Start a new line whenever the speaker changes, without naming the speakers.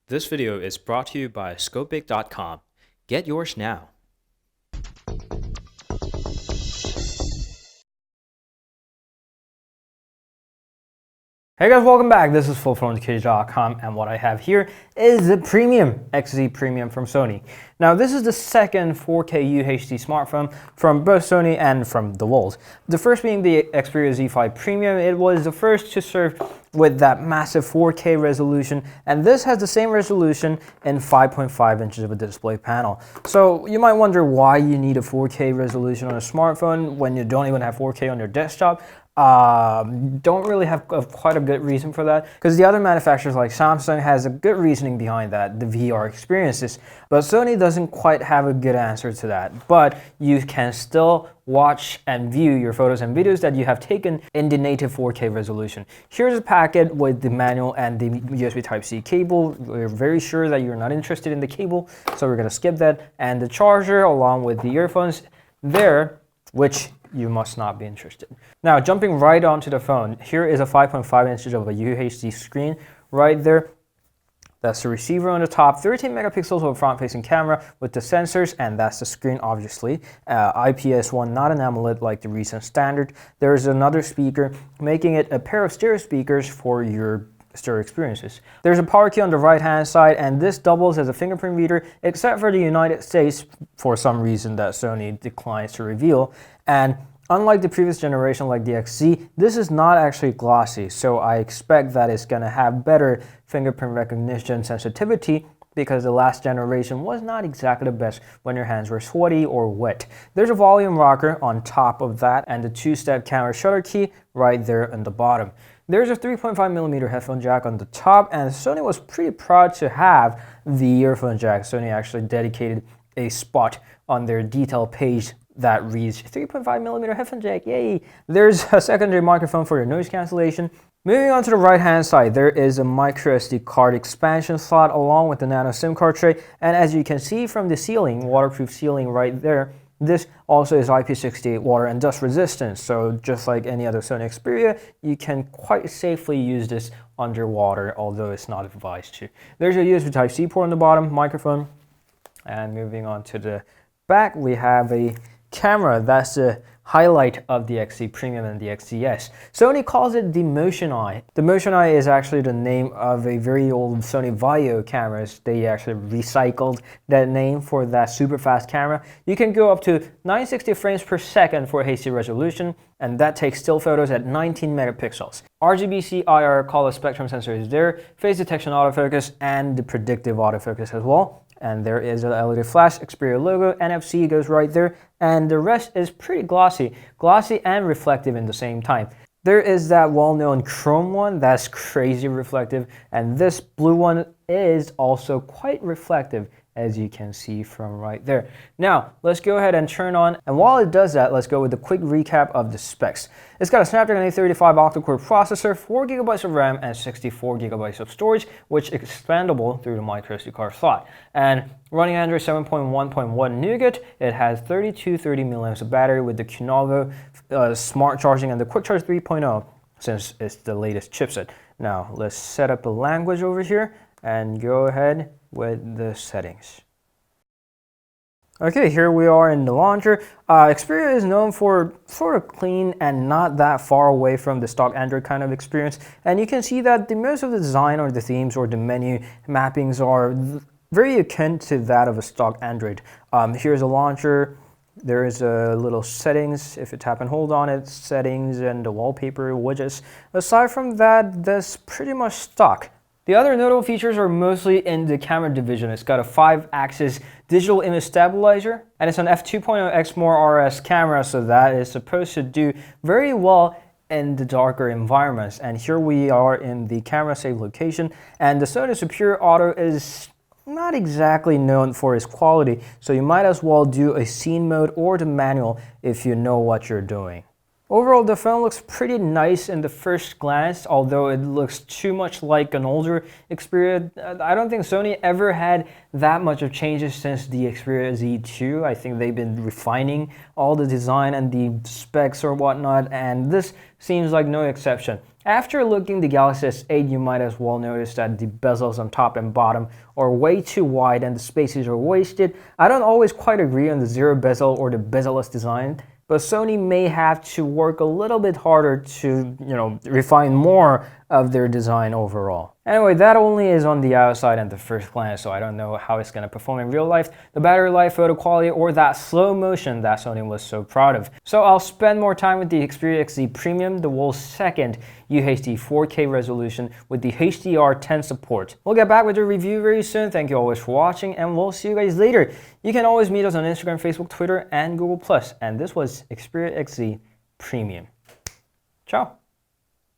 This video is brought to you by Scopic.com. Get yours now.
Hey guys, welcome back. This is Phil from underKG.com, and what I have here is the Premium XZ Premium from Sony. Now, this is the second 4K UHD smartphone from both Sony and from the world. The first being the Xperia Z5 Premium. It was the first to serve with that massive 4K resolution, and this has the same resolution in 5.5 inches of a display panel. So you might wonder why you need a 4K resolution on a smartphone when you don't even have 4K on your desktop. Don't really have quite a good reason for that, because the other manufacturers like Samsung has a good reasoning behind that, the VR experiences, but Sony doesn't quite have a good answer to that. But you can still watch and view your photos and videos that you have taken in the native 4K resolution. Here's a packet with the manual and the USB Type-C cable. We're very sure that you're not interested in the cable, so we're going to skip that, and the charger along with the earphones there, which you must not be interested. Now, jumping right onto the phone, here is a 5.5 inches of a UHD screen right there. That's the receiver on the top, 13 megapixels of a front-facing camera with the sensors, and that's the screen, obviously. IPS one, not an AMOLED like the recent standard. There's another speaker, making it a pair of stereo speakers for your stereo experiences. There's a power key on the right hand side, and this doubles as a fingerprint reader, except for the United States, for some reason that Sony declines to reveal. And unlike the previous generation like the XZ, this is not actually glossy, so I expect that it's going to have better fingerprint recognition sensitivity, because the last generation was not exactly the best when your hands were sweaty or wet. There's a volume rocker on top of that, and the two-step camera shutter key right there on the bottom. There's a 3.5mm headphone jack on the top, and Sony was pretty proud to have the earphone jack. Sony actually dedicated a spot on their detail page that reads 3.5mm headphone jack, yay! There's a secondary microphone for your noise cancellation. Moving on to the right hand side, there is a micro SD card expansion slot along with the nano SIM card tray, and as you can see from the sealing, waterproof sealing right there, this also is IP68 water and dust resistant, so just like any other Sony Xperia, you can quite safely use this underwater, although it's not advised to. There's a USB Type-C port on the bottom, microphone, and moving on to the back, we have a camera. That's the highlight of the XZ Premium and the XZS. Sony calls it the Motion Eye. The Motion Eye is actually the name of a very old Sony Vaio cameras. They actually recycled that name for that super fast camera. You can go up to 960 frames per second for HD resolution, and that takes still photos at 19 megapixels. RGB IR color spectrum sensor is there, face detection autofocus, and the predictive autofocus as well. And there is a LED flash, Xperia logo, NFC goes right there, and the rest is pretty glossy and reflective in the same time. There is that well-known chrome one that's crazy reflective, and this blue one is also quite reflective, as you can see from right there. Now, let's go ahead and turn on, and while it does that, let's go with a quick recap of the specs. It's got a Snapdragon 835 octa-core processor, 4GB of RAM, and 64GB of storage, which is expandable through the microSD card slot. And running Android 7.1.1 Nougat, it has 3230 mAh of battery with the Qnavo smart charging and the Quick Charge 3.0, since it's the latest chipset. Now, let's set up a language over here and go ahead with the settings. Okay, here we are in the launcher. Xperia is known for sort of clean and not that far away from the stock Android kind of experience, and you can see that most of the design or the themes or the menu mappings are very akin to that of a stock Android. Here's a launcher. There is a little settings. If you tap and hold on it, settings and the wallpaper widgets. Aside from that, that's pretty much stock. The other notable features are mostly in the camera division. It's got a 5-axis digital image stabilizer, and it's an f2.0 Exmor RS camera, so that is supposed to do very well in the darker environments. And here we are in the camera save location, and the Sony Superior Auto is not exactly known for its quality, so you might as well do a scene mode or the manual if you know what you're doing. Overall, the phone looks pretty nice in the first glance, although it looks too much like an older Xperia. I don't think Sony ever had that much of changes since the Xperia Z2. I think they've been refining all the design and the specs or whatnot, and this seems like no exception. After looking at the Galaxy S8, you might as well notice that the bezels on top and bottom are way too wide and the spaces are wasted. I don't always quite agree on the zero bezel or the bezelless design, but Sony may have to work a little bit harder to, refine more of their design overall. Anyway, that only is on the outside and the first glance, so I don't know how it's going to perform in real life, the battery life, photo quality, or that slow motion that Sony was so proud of. So I'll spend more time with the Xperia XZ Premium, the world's second UHD 4K resolution with the HDR10 support. We'll get back with a review very soon. Thank you always for watching, and we'll see you guys later. You can always meet us on Instagram, Facebook, Twitter, and Google+. And this was Xperia XZ Premium. Ciao.